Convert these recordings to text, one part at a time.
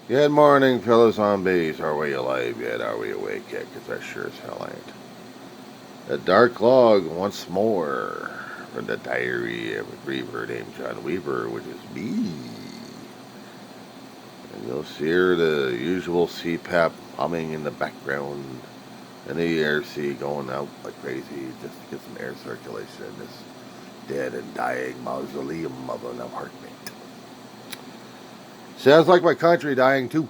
Good morning, fellow zombies. Are we alive yet? Are we awake yet? Because I sure as hell ain't. A dark log once more from the diary of a griever named John Weaver, which is me. And you'll hear the usual CPAP humming in the background and the ERC going out like crazy just to get some air circulation in this dead and dying mausoleum of an apartment. Sounds like my country dying too.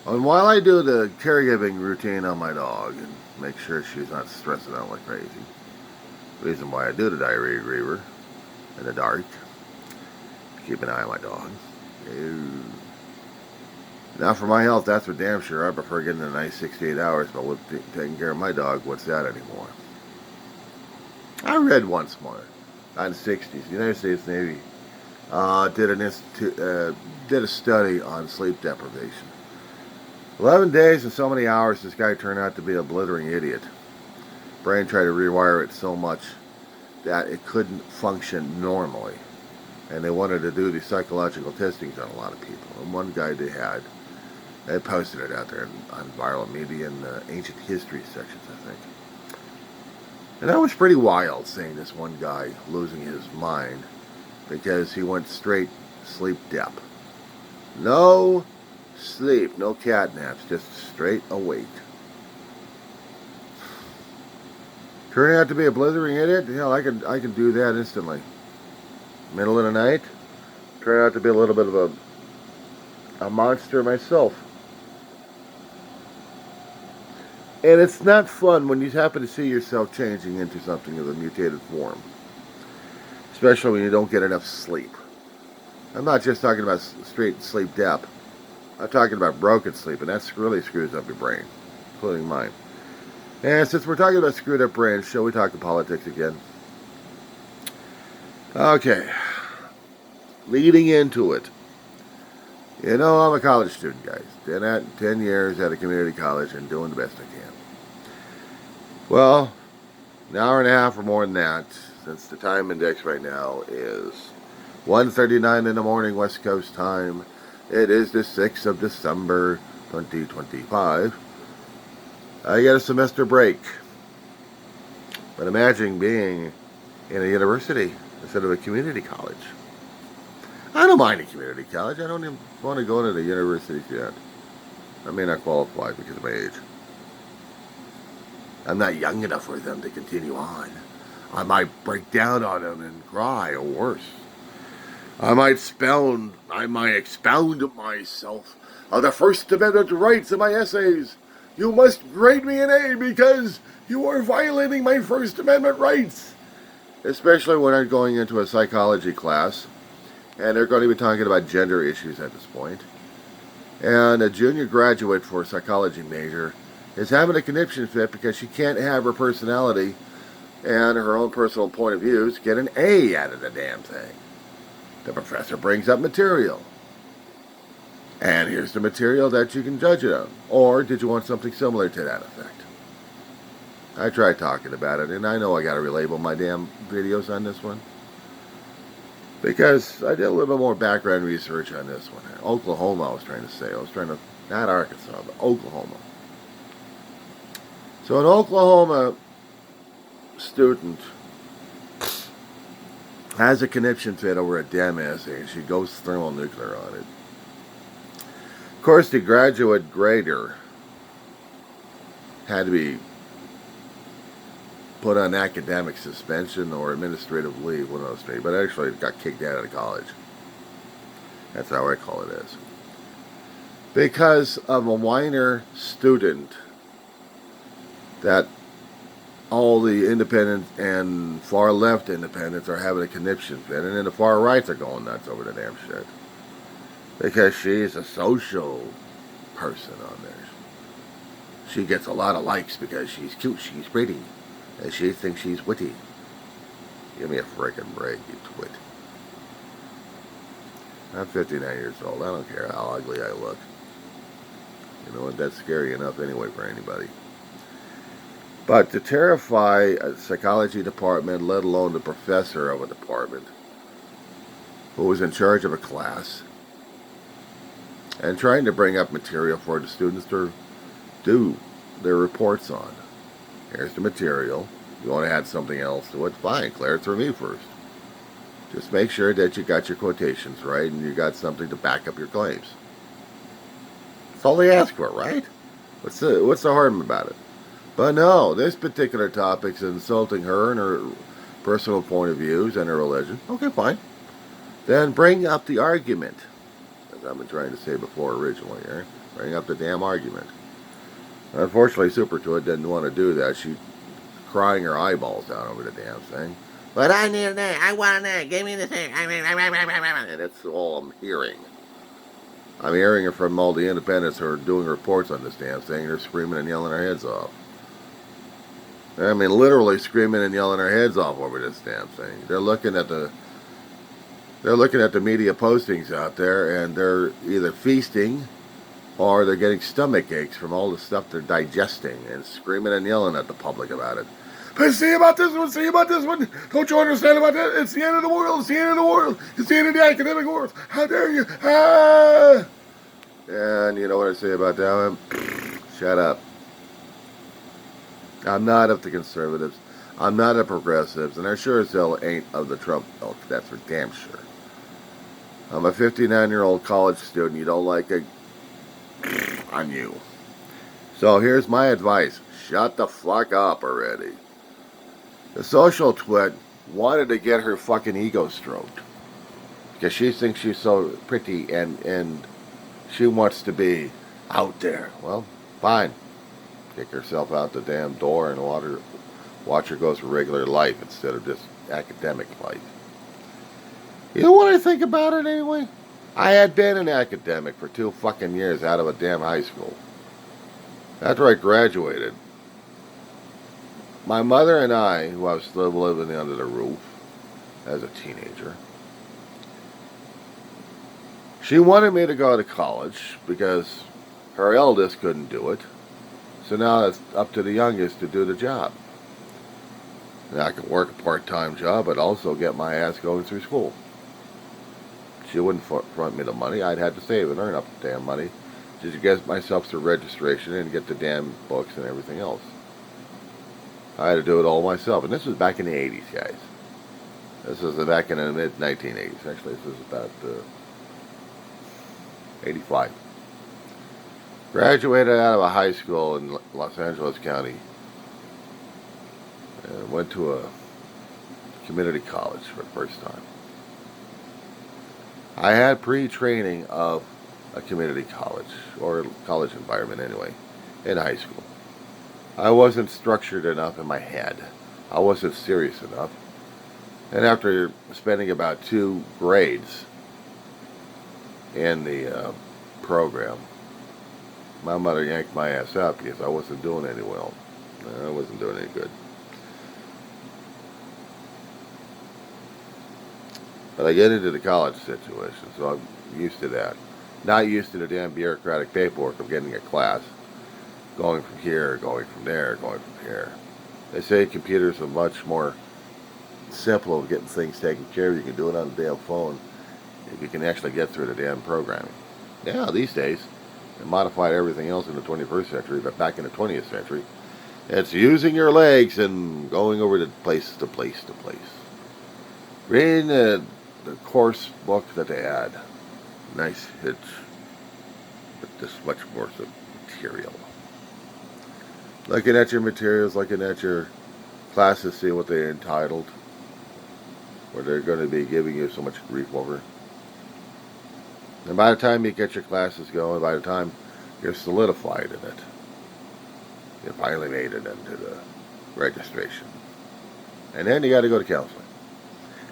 And while I do the caregiving routine on my dog and make sure she's not stressing out like crazy, reason why I do the diarrhea griever in the dark, keep an eye on my dog. Now for my health, that's for damn sure. I prefer getting a nice 68 hours, but with taking care of my dog, what's that anymore? I read once more, in the 60s, the United States Navy did a study on sleep deprivation. 11 days and so many hours, this guy turned out to be a blithering idiot. Brain tried to rewire it so much that it couldn't function normally. And they wanted to do these psychological testings on a lot of people. And one guy they posted it out there on viral media and ancient history sections, I think. And that was pretty wild, seeing this one guy losing his mind because he went straight sleep dep. No sleep, no cat naps, just straight awake. Turning out to be a blithering idiot? Hell, I could do that instantly. Middle of the night, turn out to be a little bit of a monster myself. And it's not fun when you happen to see yourself changing into something of a mutated form. Especially when you don't get enough sleep. I'm not just talking about straight sleep depth. I'm talking about broken sleep, and that really screws up your brain, including mine. And since we're talking about screwed up brains, shall we talk politics again? Okay. Leading into it. You know, I'm a college student, guys. 10 years at a community college and doing the best I can. Well, an hour and a half or more than that, since the time index right now is 1:39 in the morning West Coast time. It is the 6th of December, 2025. I get a semester break. But imagine being in a university instead of a community college. I don't mind a community college. I don't even want to go to the universities yet. I may not qualify because of my age. I'm not young enough for them to continue on. I might break down on them and cry, or worse. I might expound myself of the First Amendment rights in my essays. You must grade me an A because you are violating my First Amendment rights. Especially when I'm going into a psychology class, and they're going to be talking about gender issues at this point. And a junior graduate for a psychology major is having a conniption fit because she can't have her personality and her own personal point of views get an A out of the damn thing. The professor brings up material. And here's the material that you can judge it on. Or did you want something similar to that effect? I tried talking about it, and I know I got to relabel my damn videos on this one. Because I did a little bit more background research on this one. Oklahoma, I was trying to say. Not Arkansas, but Oklahoma. So an Oklahoma student has a conniption fit over a damn essay, and she goes thermonuclear on it. Of course, the graduate grader had to be put on academic suspension or administrative leave, one of those three, but actually got kicked out of college. That's how I call it is. Because of a whiner student that all the independent and far left independents are having a conniption fit, and then the far rights are going nuts over the damn shit. Because she's a social person on there. She gets a lot of likes because she's cute, she's pretty, and she thinks she's witty. Give me a frickin' break, you twit. I'm 59 years old. I don't care how ugly I look. You know what? That's scary enough anyway for anybody. But to terrify a psychology department, let alone the professor of a department, who was in charge of a class, and trying to bring up material for the students to do their reports on. Here's the material. You want to add something else to it? Fine, clear it through me first. Just make sure that you got your quotations right and you got something to back up your claims. That's all they ask for, right? What's the harm about it? But no, this particular topic's insulting her and her personal point of views and her religion. Okay, fine. Then bring up the argument. As I've been trying to say before originally here. Bring up the damn argument. Unfortunately, Supertoid didn't want to do that. She's crying her eyeballs out over the damn thing. But I need an egg. I want an egg. Give me this egg. And that's all I'm hearing. I'm hearing it from all the independents who are doing reports on this damn thing. They're screaming and yelling their heads off. I mean, literally screaming and yelling their heads off over this damn thing. They're looking at the media postings out there, and they're either feasting or they're getting stomach aches from all the stuff they're digesting and screaming and yelling at the public about it. But see about this one, see about this one. Don't you understand about that? It's the end of the world, it's the end of the world. It's the end of the academic world. How dare you? Ah! And you know what I say about that one? Shut up. I'm not of the conservatives. I'm not of progressives. And I sure as hell ain't of the Trump ilk. That's for damn sure. I'm a 59-year-old college student. You don't like it? On you. So here's my advice. Shut the fuck up already. The social twit wanted to get her fucking ego stroked. Because she thinks she's so pretty and she wants to be out there. Well, fine. Kick herself out the damn door and watch her go through regular life instead of just academic life. You know what I think about it anyway? I had been an academic for 2 fucking years out of a damn high school. After I graduated, my mother and I, who I was still living under the roof as a teenager, she wanted me to go to college because her eldest couldn't do it. So now it's up to the youngest to do the job. And I could work a part-time job, but also get my ass going through school. She wouldn't front me the money. I'd have to save and earn up the damn money just to get myself through registration and get the damn books and everything else. I had to do it all myself. And this was back in the 80s, guys. This was back in the mid-1980s. Actually, this was about 85. Graduated out of a high school in Los Angeles County. And went to a community college for the first time. I had pre-training of a community college, or college environment anyway, in high school. I wasn't structured enough in my head. I wasn't serious enough. And after spending about 2 grades in the program, my mother yanked my ass out because I wasn't doing any well. I wasn't doing any good. But I get into the college situation, so I'm used to that. Not used to the damn bureaucratic paperwork of getting a class, going from here, going from there, going from here. They say computers are much more simple of getting things taken care of. You can do it on the damn phone if you can actually get through the damn programming. Yeah, these days, they modified everything else in the 21st century, but back in the 20th century, it's using your legs and going over to place to place to place. Reading the course book that they had. Nice hits, but this much more material. Looking at your materials, looking at your classes, see what they're entitled, where they're going to be giving you so much grief over. And by the time you get your classes going, by the time you're solidified in it, you finally made it into the registration. And then you got to go to counseling.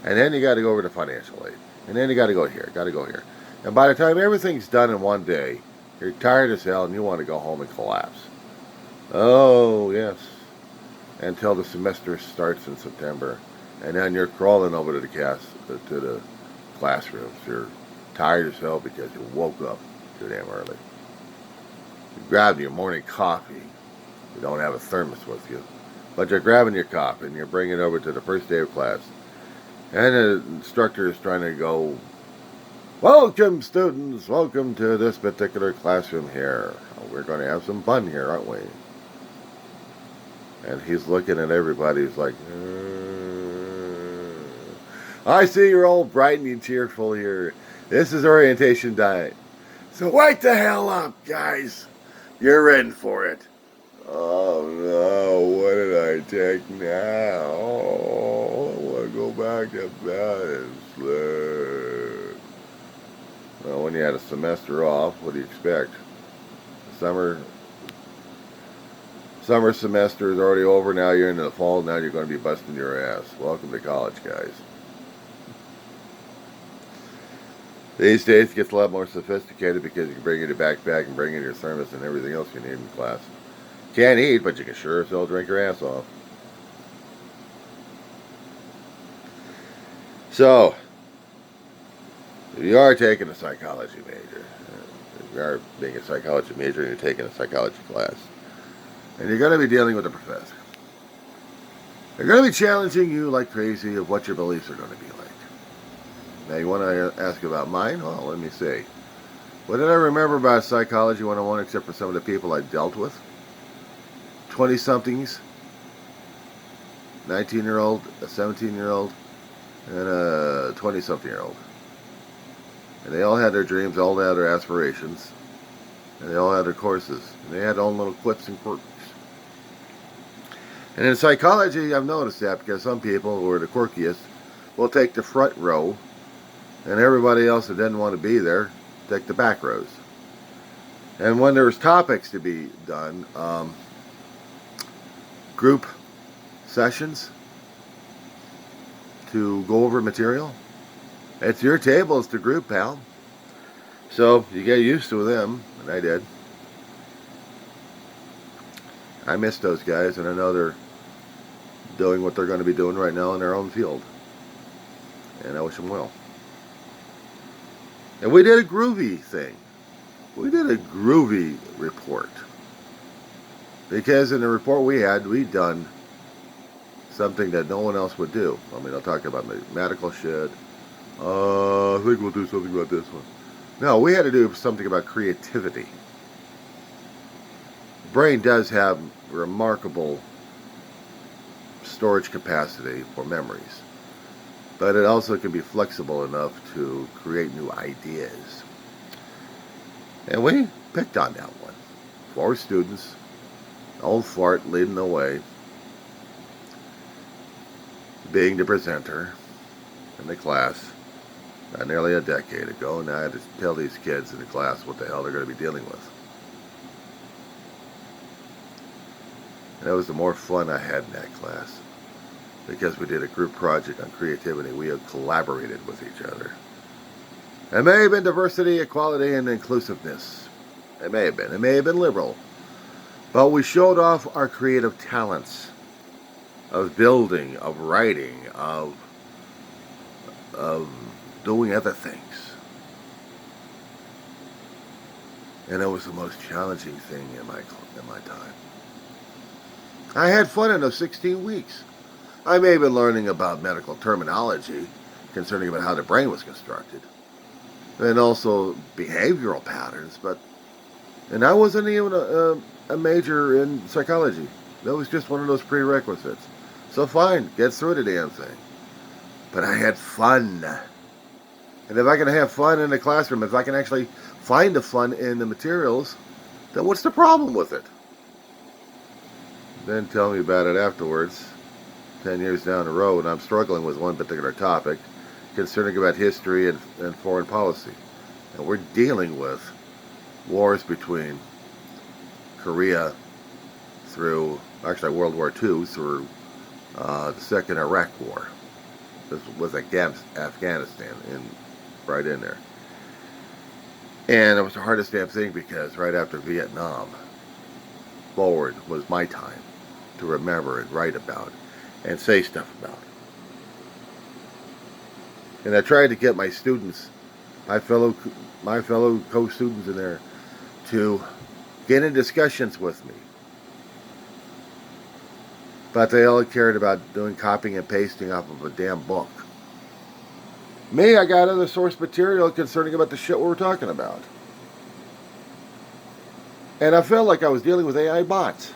And then you got to go over to financial aid. And then you got to go here, got to go here. And by the time everything's done in one day, you're tired as hell and you want to go home and collapse. Oh, yes. Until the semester starts in September. And then you're crawling over to the classrooms. You're tired as hell because you woke up too damn early. You grabbed your morning coffee. You don't have a thermos with you. But you're grabbing your coffee and you're bringing it over to the first day of class. And the instructor is trying to go Welcome, students. Welcome to this particular classroom here. We're going to have some fun here, aren't we? And he's looking at everybody. He's like, I see you're all bright and cheerful here. This is orientation night. So wake the hell up, guys. You're in for it. Oh no, what did I take now? Oh, I want to go back to bed and sleep. Well, when you had a semester off, what do you expect? Summer semester is already over. Now you're into the fall. Now you're going to be busting your ass. Welcome to college, guys. These days it gets a lot more sophisticated because you can bring in your backpack and bring in your thermos and everything else you need in class. Can't eat, but you can sure as hell drink your ass off. So, if you are taking a psychology major, if you are being a psychology major and you're taking a psychology class, and you're going to be dealing with a professor, they're going to be challenging you like crazy of what your beliefs are going to be like. Now, you want to ask about mine? Well, let me see. What did I remember about Psychology 101 except for some of the people I dealt with? 20-somethings, 19-year-old, a 17-year-old, and a 20-something-year-old. And they all had their dreams, all had their aspirations, and they all had their courses. And they had their own little quips and quirks. And in psychology, I've noticed that because some people who are the quirkiest will take the front row, and everybody else that didn't want to be there take the back rows. And when there's topics to be done, group sessions to go over material, it's your table, it's the group, pal. So you get used to them, and I did. I miss those guys, and I know they're doing what they're going to be doing right now in their own field. And I wish them well. And we did a groovy thing. We did a groovy report. Because in the report we had, we'd done something that no one else would do. I mean, I'll talk about medical shit. I think we'll do something about this one. No, we had to do something about creativity. The brain does have remarkable storage capacity for memories. But it also can be flexible enough to create new ideas. And we picked on that one. 4 students, old fart leading the way, being the presenter in the class nearly a decade ago, and I had to tell these kids in the class what the hell they're going to be dealing with. And that was the more fun I had in that class. Because we did a group project on creativity, we have collaborated with each other. It may have been diversity, equality, and inclusiveness. It may have been. It may have been liberal. But we showed off our creative talents of building, of writing, of doing other things. And it was the most challenging thing in my time. I had fun in those 16 weeks. I may have been learning about medical terminology concerning about how the brain was constructed, and also behavioral patterns, and I wasn't even a major in psychology. That was just one of those prerequisites. So fine, get through the damn thing. But I had fun. And if I can have fun in the classroom, if I can actually find the fun in the materials, then what's the problem with it? Then tell me about it afterwards. 10 years down the road, I'm struggling with one particular topic concerning about history and foreign policy. And we're dealing with wars between Korea through, actually World War II through the Second Iraq War. This was Afghanistan right in there. And it was the hardest damn thing because right after Vietnam, forward was my time to remember and write about and say stuff about. And I tried to get my students, my fellow co-students in there, to get in discussions with me. But they all cared about doing copying and pasting off of a damn book. Me, I got other source material concerning about the shit we're talking about. And I felt like I was dealing with AI bots.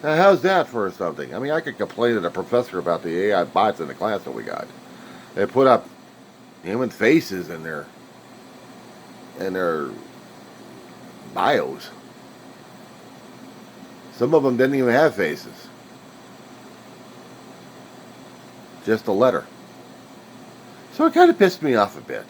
Now, how's that for something? I mean, I could complain to the professor about the AI bots in the class that we got. They put up human faces in their bios. Some of them didn't even have faces. Just a letter. So it kind of pissed me off a bit.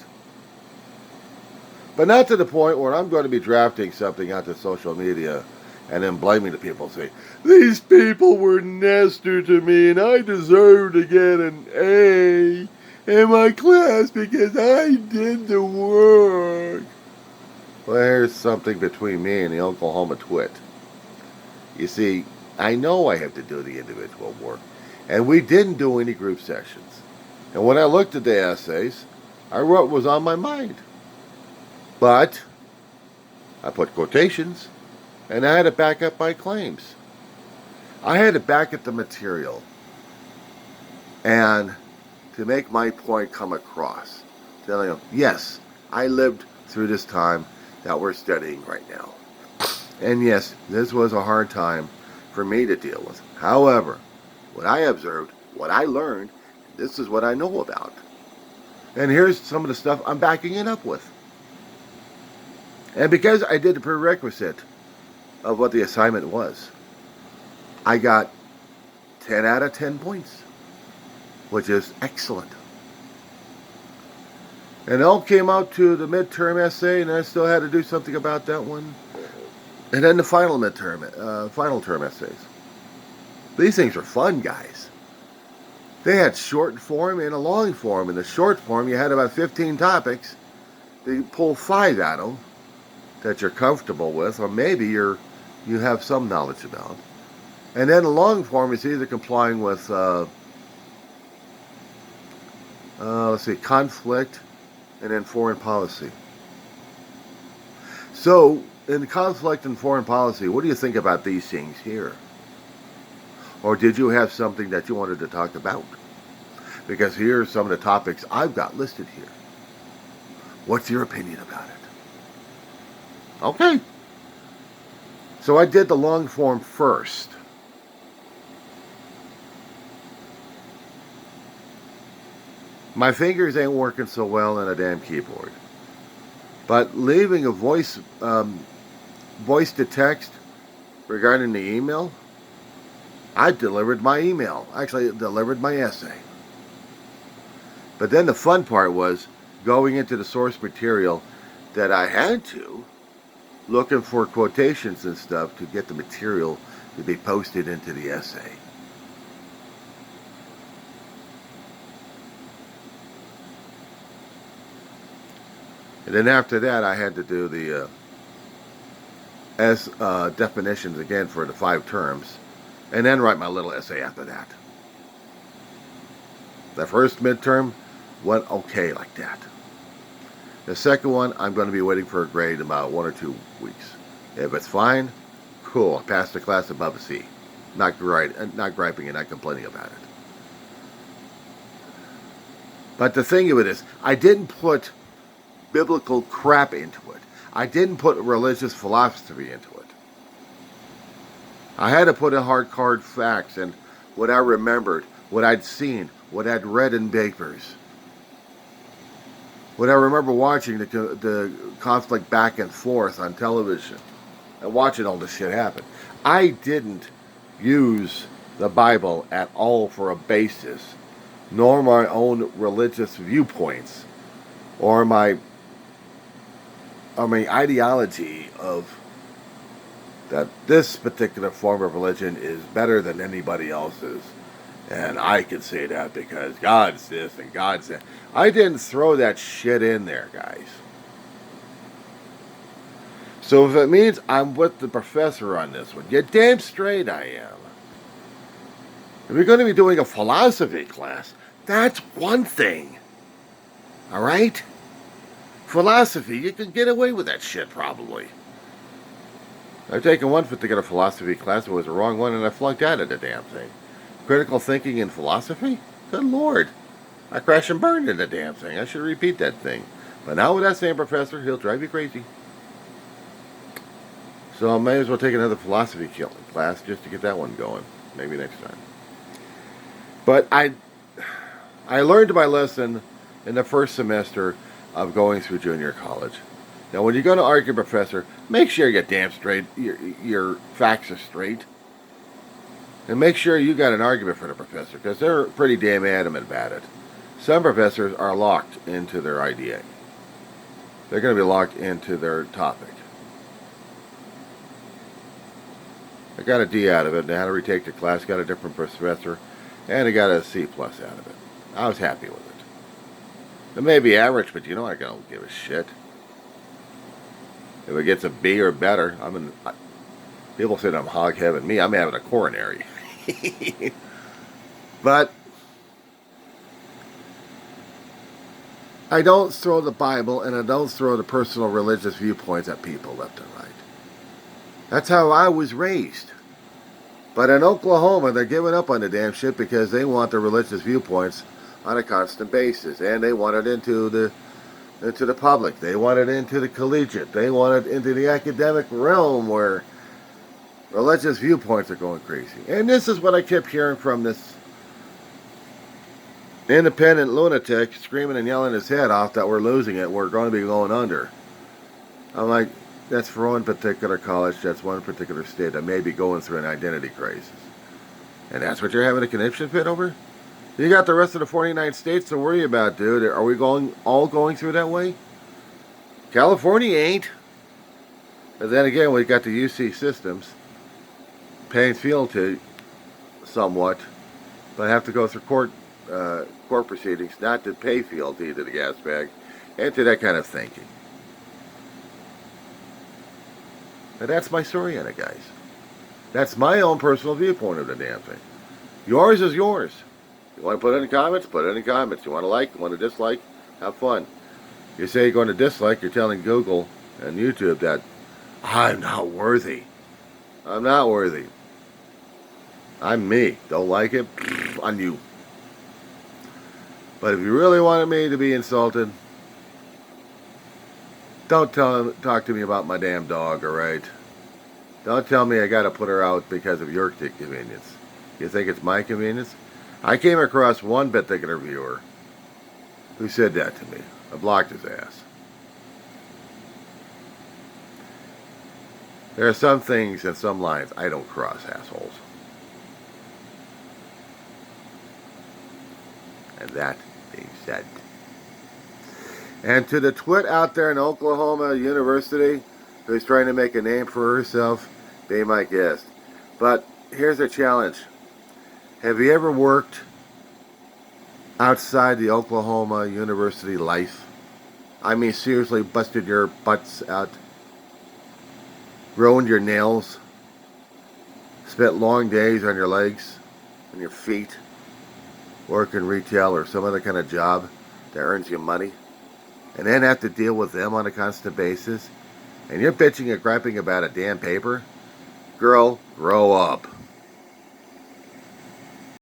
But not to the point where I'm going to be drafting something onto social media and then blaming the people, say, these people were nasty to me and I deserve to get an A in my class because I did the work. Well, here's something between me and the Oklahoma Twit. You see, I know I have to do the individual work, and we didn't do any group sessions. And when I looked at the essays, I wrote what was on my mind. But I put quotations, and I had to back up my claims. I had to back up the material, and to make my point come across, telling them, yes, I lived through this time that we're studying right now. And yes, this was a hard time for me to deal with. However, what I observed, what I learned, this is what I know about. And here's some of the stuff I'm backing it up with. And because I did the prerequisite of what the assignment was, I got 10 out of 10 points, which is excellent. And it all came out to the midterm essay, and I still had to do something about that one. And then the final term essays. These things were fun, guys. They had short form and a long form. In the short form, you had about 15 topics. They pull 5 out of them that you're comfortable with, or maybe you have some knowledge about. And then the long form is either complying with, conflict, and then foreign policy. So, in conflict and foreign policy, what do you think about these things here? Or did you have something that you wanted to talk about? Because here are some of the topics I've got listed here. What's your opinion about it? Okay. So I did the long form first. My fingers ain't working so well on a damn keyboard. But leaving a voice to text regarding the email, I delivered my email. Actually, delivered my essay. But then the fun part was going into the source material that I had to, looking for quotations and stuff to get the material to be posted into the essay. And then after that, I had to do the definitions again for the 5 terms, and then write my little essay after that. The first midterm went okay like that. The second one, I'm going to be waiting for a grade in about 1 or 2 weeks. If it's fine, cool. I passed the class above a C. Not griping and not complaining about it. But the thing of it is, I didn't put biblical crap into it. I didn't put religious philosophy into it. I had to put in hard facts and what I remembered, what I'd seen, what I'd read in papers. What I remember watching the conflict back and forth on television and watching all this shit happen. I didn't use the Bible at all for a basis, nor my own religious viewpoints, or my ideology of that this particular form of religion is better than anybody else's. And I can say that because God's this and God's that. I didn't throw that shit in there, guys. So if it means I'm with the professor on this one, you're damn straight I am. If you're going to be doing a philosophy class, that's one thing. Alright? Philosophy, you can get away with that shit probably. I've taken one particular philosophy class, it was the wrong one, and I flunked out of the damn thing. Critical thinking and philosophy? Good Lord. I crashed and burned in the damn thing. I should repeat that thing. But now with that same professor, he'll drive you crazy. So I may as well take another philosophy class just to get that one going. Maybe next time. But I learned my lesson in the first semester of going through junior college. Now, when you go to argue a professor, make sure you damn straight, your facts are straight. And make sure you got an argument for the professor, because they're pretty damn adamant about it. Some professors are locked into their idea. They're going to be locked into their topic. I got a D out of it, and I had to retake the class, got a different professor, and I got a C plus out of it. I was happy with it. It may be average, but I don't give a shit. If it gets a B or better, people say I'm hog heaven. Me, I'm having a coronary. But I don't throw the Bible and I don't throw the personal religious viewpoints at people left and right. That's how I was raised. But in Oklahoma, they're giving up on the damn shit because they want the religious viewpoints on a constant basis. And they want it into the public. They want it into the collegiate. They want it into the academic realm where religious viewpoints are going crazy. And this is what I kept hearing from this independent lunatic screaming and yelling his head off that we're losing it, we're going to be going under. I'm like, that's for one particular college, that's one particular state that may be going through an identity crisis. And that's what you're having a conniption fit over? You got the rest of the 49 states to worry about, dude. Are we all going through that way? California ain't. But then again, we got the UC systems paying fealty somewhat, but have to go through court proceedings not to pay fealty to the gas bag and to that kind of thinking. And that's my story on it, guys. That's my own personal viewpoint of the damn thing. Yours is yours. You want to put it in the comments? Put it in the comments. You want to like? You want to dislike? Have fun. You say you're going to dislike, you're telling Google and YouTube that I'm not worthy. I'm not worthy. I'm me. Don't like it? On you. But if you really wanted me to be insulted, don't talk to me about my damn dog, alright? Don't tell me I gotta put her out because of your convenience. You think it's my convenience? I came across one particular viewer who said that to me. I blocked his ass. There are some things and some lines I don't cross, assholes. And that being said. And to the twit out there in Oklahoma University who's trying to make a name for herself, be my guest. But here's a challenge. Have you ever worked outside the Oklahoma University life? I mean, seriously, busted your butts out, ruined your nails, spent long days on your legs, on your feet, working retail or some other kind of job that earns you money, and then have to deal with them on a constant basis, and you're bitching and griping about a damn paper? Girl, grow up.